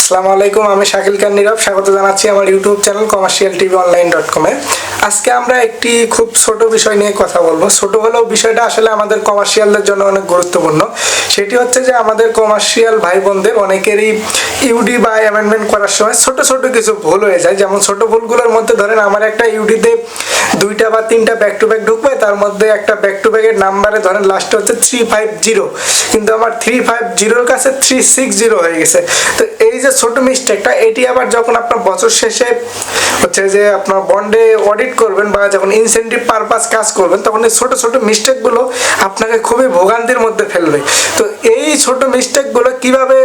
আসসালামু আলাইকুম, আমি শাকিল নিরব স্বাগত জানাচ্ছি আমার ইউটিউব চ্যানেল commercialtvonline.com এ। আজকে আমরা একটি খুব ছোট বিষয় নিয়ে কথা বলবো। ছোট হলেও বিষয়টা আসলে আমাদের কমার্শিয়ালদের জন্য অনেক গুরুত্বপূর্ণ। সেটি হচ্ছে যে আমাদের কমার্শিয়াল ভাই বোনদের অনেকেরই ইউডি বা অ্যামেন্ডমেন্ট করার সময় ছোট ছোট কিছু ভুল হয়ে যায়। যেমন ছোট ভুলগুলোর মধ্যে ধরেন আমার একটা ইউডিতে 2টা বা 3টা ব্যাক টু ব্যাক ঢুকবে, তার মধ্যে একটা ব্যাক টু ব্যাকের নাম্বারে ধরেন লাস্টে হচ্ছে 350, কিন্তু আমার 350 কাছে 360 হয়ে গেছে। তো এই যে ছোট মিস্টেকটা, এটি আবার যখন আপনার বছর শেষে হচ্ছে যে আপনার বন্ডে অডিট করবেন বা যখন ইনসেন্টিভ পারপাস কাজ করবেন, তখন এই ছোট ছোট মিস্টেকগুলো আপনাকে খুবই ভোগান্তির মধ্যে ফেলবে। তো এই ছোট মিস্টেকগুলো কিভাবে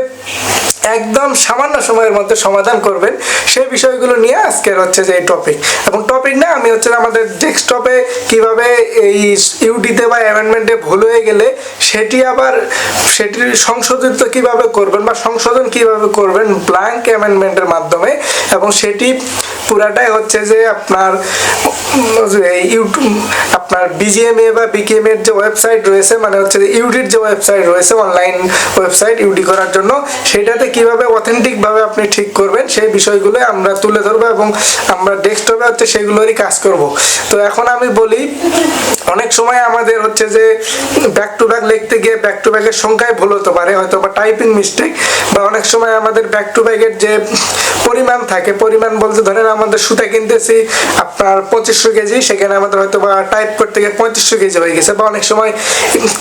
একদম সামান্য সময়ের মধ্যে সমাধান করবেন, সেই বিষয়গুলো নিয়ে আজকের হচ্ছে যে এই টপিক। এবং টপিক না, আমি হচ্ছে আমাদের ডেস্কটপে কিভাবে এই ইউডিতে বা অ্যামেন্ডমেন্টে ভুল হয়ে গেলে সেটির সংশোধিত কিভাবে করবেন বা সংশোধন কিভাবে করবেন ব্ল্যাঙ্ক অ্যামেন্ডমেন্টের মাধ্যমে, এবং সেটি পুরাটাই হচ্ছে যে আপনার আপনার বিজিএমএ বা বিকেএম এর যে ওয়েবসাইট রয়েছে, মানে হচ্ছে যে ইউডির যে ওয়েবসাইট রয়েছে, অনলাইন ওয়েবসাইট ইউডি করার জন্য, সেটাতে কিভাবে অথেন্টিক ভাবে আপনি ঠিক করবেন সেই বিষয়গুলো আমরা তুলে ধরবো এবং আমরা ডেস্কটপে হচ্ছে সেগুলোরই কাজ করব। তো এখন আমি বলি, অনেক সময় আমাদের হচ্ছে যে ব্যাক টু ব্যাক লিখতে গিয়ে ব্যাক টু ব্যাকের সংখ্যায় ভুল হতে পারে, হয়তো বা টাইপিং মিস্টেক, বা অনেক সময় আমাদের ব্যাক টু ব্যাকের যে পরিমাণ থাকে, পরিমাণ বলতে ধরেন আমাদের সুতা কিনতেছি আপনার 2500 কেজি, সেখানে আমাদের হয়তো বা টাইপ করতে গিয়ে 3500 কেজি হয়ে গেছে, বা অনেক সময়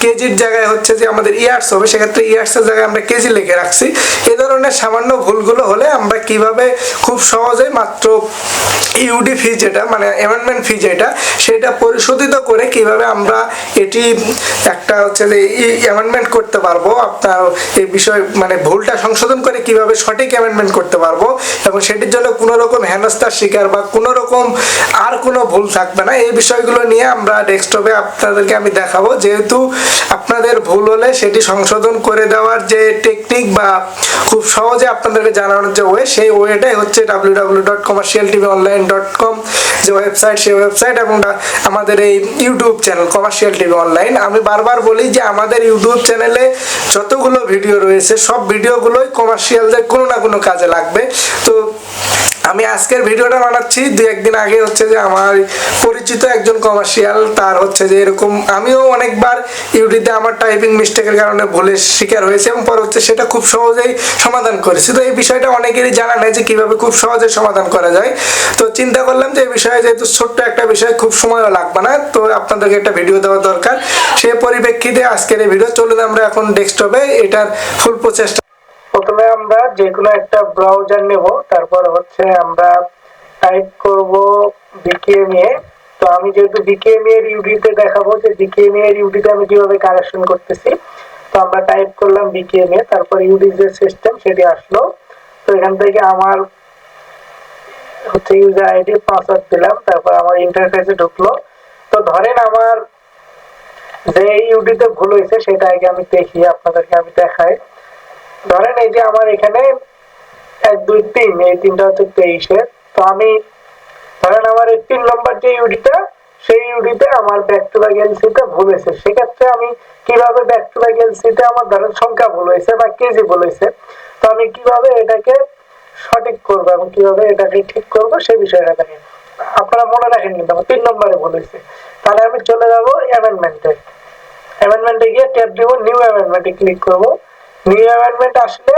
কেজির জায়গায় হচ্ছে যে আমাদের ইয়ার্স হবে, সেক্ষেত্রে ইয়ার্সের জায়গায় আমরা কেজি লিখে রাখছি। এই ধরনের সামান্য ভুলগুলো হলে আমরা কিভাবে খুব সহজে মাত্র ইউডি ফি যেটা মানে অ্যামেন্ডমেন্ট ফি যেটা, সেটা পরিশোধিত করে কিভাবে আমরা এটি একটা হচ্ছে যে অ্যামেন্ডমেন্ট করতে পারবো, আপনার এই বিষয় মানে ভুলটা সংশোধন করে কিভাবে সঠিক অ্যামেন্ডমেন্ট করতে পারবো, এবং সেটির জন্য কোনো রকম হেনস্থার শিকার বা কোনো রকম আর কোনো ভুল থাকবে না। এই বিষয়গুলো নিয়ে আমরা ডেস্কটপে আপনাদেরকে আমি দেখাবো। যেহেতু আপনাদের ভুল হলে সেটি সংশোধন করে দেওয়ার যে টেকনিক বা খুব সহজে আপনাদেরকে জানানোর যে ওয়ে, সেই ওয়েটাই হচ্ছে www.commercialtvonline.com যে ওয়েবসাইট, সেই ওয়েবসাইট এবং আমাদের এই YouTube channel commercial TV online. আমি বারবার বলি যে আমাদের ইউটিউব চ্যানেলে যতগুলো ভিডিও রয়েছে সব ভিডিওগুলোই কমার্শিয়ালদের কোনো না কোনো কাজে লাগবে। তো আমি আজকের ভিডিওটা বানাচ্ছি 2-1 দিন আগে, হচ্ছে যে আমার পরিচিত একজন কমার্শিয়াল, তার হচ্ছে যে এরকম আমিও অনেকবার ইউডিতে আমার টাইপিং মিস্টেকের কারণে ভুলের শিকার হয়েছে, এবং পরে হচ্ছে সেটা খুব সহজেই সমাধান করেছি। তো এই বিষয়টা অনেকেরই জানা নেই যে কিভাবে খুব সহজে সমাধান করা যায়। তো চিন্তা করলাম যে এই বিষয়ে যেহেতু ছোট্ট একটা বিষয়, খুব সময়ও লাগবে না, তো আপনাদেরকে একটা ভিডিও দেওয়া দরকার। সেই পরিপ্রেক্ষিতে আজকের এই ভিডিও। চলুন আমরা এখন ডেস্কটপে এটার ফুল প্রচেষ্টা। প্রথমে আমরা যে কোনো একটা ব্রাউজার নেব, তারপর হচ্ছে আমরা টাইপ করব বিকেএমএ। তো আমি যেহেতু বিকেএমএ এর ইউডিতে দেখাবো যে বিকেএমএ এর ইউডিতে আমি কিভাবে কারেকশন করতেছি, তো আমরা টাইপ করলাম বিকেএমএ, তারপর ইউডি যে সিস্টেম সেটি আসলো। তো এখান থেকে আমার হচ্ছে ইউজার আইডি পাসওয়ার্ড দিলাম, তারপর আমার ইন্টারফেসে ঢুকলো। তো ধরেন আমার যে ইউডিতে ভুল হয়েছে সেটা আগে আমি দেখি, আপনাদেরকে আমি দেখাই। ধরেন এই যে আমার এখানে 1 2 3 এই তিনটা হচ্ছে 23-এর। তো আমি ধরেন আমার এই 3 নম্বর যে ইউডিটা, সেই ইউডিতে আমার ব্যাক টু ব্যাক এলসিতে ভুল হয়েছে। সেক্ষেত্রে আমি কিভাবে ব্যাক টু ব্যাক এলসিতে আমার ধরেন সংখ্যা ভুল হয়েছে বা কেজি ভুল হয়েছে, তো আমি কিভাবে এটাকে সঠিক করবো এবং কিভাবে এটাকে ঠিক করবো সেই বিষয়টা দেখেন। আপনারা মনে রাখেন কিন্তু আমার 3 নম্বরে ভুল হয়েছে। তাহলে আমি চলে যাবো অ্যামেন্ডমেন্টে গিয়ে ট্যাব দিব, নিউ অ্যামেন্ডমেন্টে ক্লিক করবো। নিউ অ্যামেন্ডমেন্ট আসলে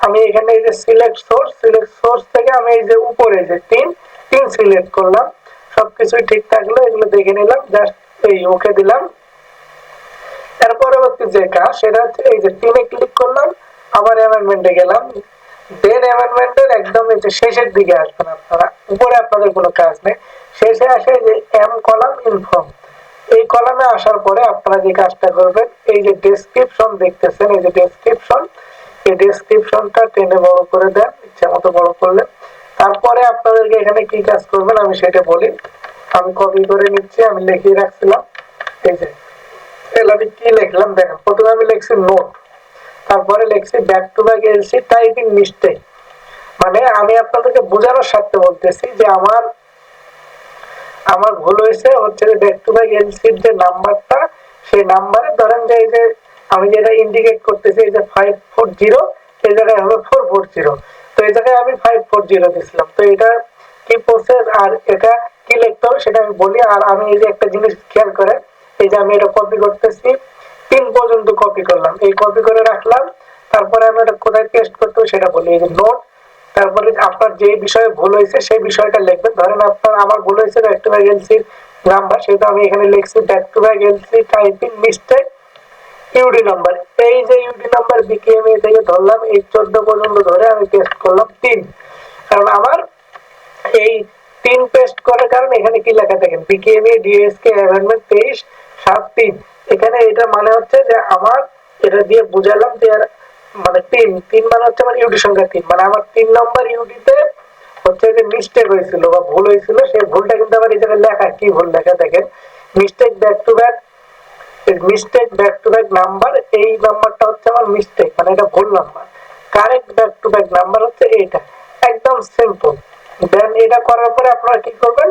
আমি এখানে এই যে সিলেক্ট সোর্স থেকে আমি এই যে উপরে যে তিন সিলেক্ট করলাম, সবকিছুই ঠিক থাকলো, এগুলো দেখে নিলাম, জাস্ট এই ওকে দিলাম। এর পরবর্তী যে কাজ সেটা হচ্ছে এই যে 3-এ ক্লিক করলাম, আবার অ্যামেন্ডমেন্টে গেলাম, দেন অ্যামেন্ডমেন্টের একদম এই যে শেষের দিকে আসবেন আপনারা, উপরে আপনাদের কোনো কাজ নেই, শেষে আসে যে এম কলাম ইনফর্ম। এই কলামে আসার পরে আপনারা যে কাজটা করবেন, এই যে ডেসক্রিপশন দেখতেছেন, এই যে ডেসক্রিপশন, এই ডেসক্রিপশনটা টেনে বড় করে দেন, ইচ্ছা মতো বড় করলেন। তারপরে আপনাদেরকে এখানে কি কাজ করবেন আমি সেটা বলি। আমি কপি করে নিচ্ছি, আমি লিখে রাখছিলাম। এই যে আমি কি লিখলাম দেখেন, প্রথমে আমি লিখছি নোট, তারপরে লিখছি back to back LC typing mistake. মানে আমি আপনাদেরকে বোঝানোর স্বার্থে বলতেছি যে আমার ভুল হয়েছে হচ্ছে যে ব্যাক টু ব্যাক এলসির যে নাম্বারটা, সেই নাম্বারে ধরেন যে এই যে আমি যেটা ইন্ডিকেট করতেছি এই যে 540, এই জায়গায় হবে 440। তো এই জায়গায় আমি 540 দিছিলাম। তো এটা কি প্রসেস আর এটা কি লিখতে হবে সেটা আমি বলি। আর আমি এই যে একটা জিনিস খেয়াল করে, এই যে আমি এটা কপি করতেছি, 3 পর্যন্ত কপি করলাম, এই কপি করে রাখলাম। তারপরে আমি এটা কোথায় পেস্ট করতে হবে সেটা বলি। এই যে নোট, তারপরে আপনার যে বিষয়ে ভুল হয়েছে সেই বিষয়টা লিখবেন। ধরেন আপনার আমার ভুল হয়েছে back to back LC number, সেটা আমি এখানে লিখছি back to back LC typing mistake UD number. এই যে ইউডি নাম্বার বিকেএমএ থেকে ধরলাম, এই 14 পর্যন্ত ধরে আমি পেস্ট করলাম 3, কারণ আমার এই 3 পেস্ট করার কারণে এখানে কি লেখা দেখেন, বিকেএমএ ডিএসকে অ্যামেন্ডমেন্ট 23/7/3। এখানে এটা মানে হচ্ছে যে আমার এটা দিয়ে বুঝালাম যে মানে 3 মানে হচ্ছে মানে ইউডি সংখ্যা 3, মানে আমার 3 নম্বর ইউডিতে হচ্ছে যে মিস্টেক হয়েছিল বা ভুল হয়েছিল, সেই ভুলটা কিন্তু আবার এই জায়গায় লেখা, কি ভুল লেখা দেখেন, mistake back to back number, এই নাম্বারটা হচ্ছে আমার মিস্টেক, মানে এটা ভুল number. Correct back to back number হচ্ছে এইটা, একদম সিম্পল। দেন এটা করার পরে আপনারা কি করবেন,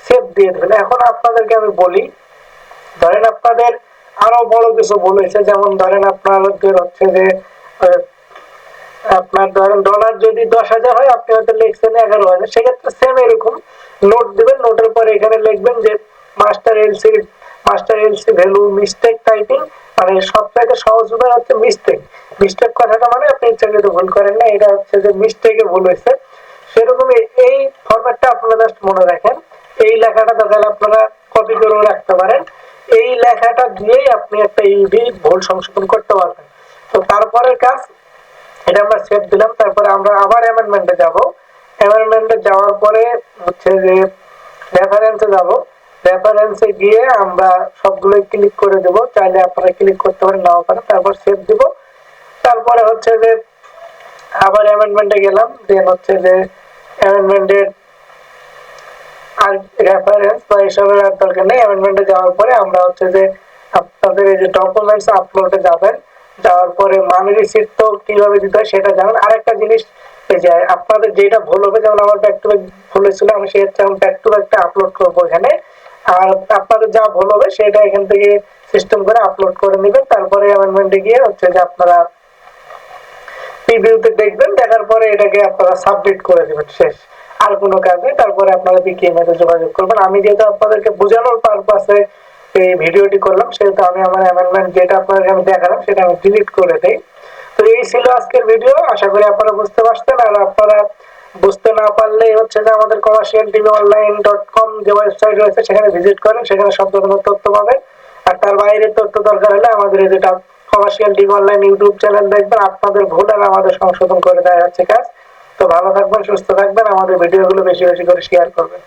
সেভ দিয়ে দেবেন। এখন আপনাদেরকে আমি বলি, ধরেন আপনাদের আরো বড় কিছু ভুল হয়েছে, যেমন ধরেন আপনাদের হচ্ছে যে আপনার ধরেন ডলার যদি 10,000 হয়, আপনি হয়তো লিখছেন 11,000, সেক্ষেত্রে সেম এরকম নোট দিবেন। নোটের পরে এখানে লিখবেন যে master LC value mistake typing, মানে সবথেকে সহজ উপায় হচ্ছে মিস্টেক। মিস্টেক কথাটা মানে আপনি ইচ্ছাকৃত ভুল করেন না, এটা হচ্ছে যে মিস্টেকে ভুল হয়েছে। সেরকমই এই ফরম্যাটটা আপনারা জাস্ট মনে রাখেন। এই লেখাটা তাহলে আপনারা কপি করেও রাখতে পারেন। এই লেখাটা দিয়েই আপনি একটা ইউডি ভুল সংশোধন করতে পারবেন। তো তারপরের কাজ, এটা আমরা সেভ দিলাম। তারপরে আমরা আবার অ্যামেন্ডমেন্টে যাব। অ্যামেন্ডমেন্টে যাওয়ার পরে হচ্ছে যে রেফারেন্সে যাব। রেফারেন্সে গিয়ে আমরা সবগুলো ক্লিক করে দেব, চাইলে আপনারা ক্লিক করতে পারেন, নাও পারেন। তারপর সেভ দিব। তারপরে হচ্ছে যে আবার অ্যামেন্ডমেন্টে গেলাম, দেন হচ্ছে যে অ্যামেন্ডমেন্টের আর রেফারেন্স বা এসবের আর দরকার নেই। অ্যামেন্ডমেন্টে যাওয়ার পরে আমরা হচ্ছে যে আপনাদের এই যে ডকুমেন্টস আপলোডে যাবেন, যাওয়ার পরে মানি রিসিট তো কিভাবে দিতে হয় সেটা জানেন। আরেকটা জিনিস, এই যে আপনাদের যেটা ভুল হবে, যেমন আমার ব্যাক টু ব্যাক ভুল হয়েছিল, আমি সেটা ব্যাক টু ব্যাকটা আপলোড করবো এখানে। আর আপনাদের যা ভুল হবে সেটা এখান থেকে সিস্টেম করে আপলোড করে নেবেন। তারপরে অ্যামেন্ডমেন্টে গিয়ে হচ্ছে যে আপনারা প্রিভিউতে দেখবেন, দেখার পরে এটাকে আপনারা সাবমিট করে দেবেন, শেষ। আর কোনো কাজ নেই। তারপরে আপনারা বিকেএমএ তে যোগাযোগ করবেন। আমি যেহেতু আপনাদেরকে বোঝানোর পারপাসে এই ভিডিওটি করলাম, সেহেতু আমি আমার অ্যামেন্ডমেন্ট যেটা আপনাদেরকে আমি দেখালাম সেটা আমি ডিলিট করে দেই। তো এই ছিল আজকের ভিডিও, আশা করি আপনারা বুঝতে পারছেন। আর আপনারা বুঝতে না পারলে হচ্ছে যে আমাদের commercialtvonline.com যে ওয়েবসাইট রয়েছে সেখানে ভিজিট করেন, সেখানে সব ধরনের তথ্য পাবেন। আর তার বাইরে তথ্য দরকার হলে আমাদের এই যেটা commercial TV online YouTube channel দেখবেন, আপনাদের ভুল আর আমাদের সংশোধন করে দেওয়া হচ্ছে কাজ। তো ভালো থাকবেন, সুস্থ থাকবেন, আমাদের ভিডিওগুলো বেশি বেশি করে শেয়ার করবেন।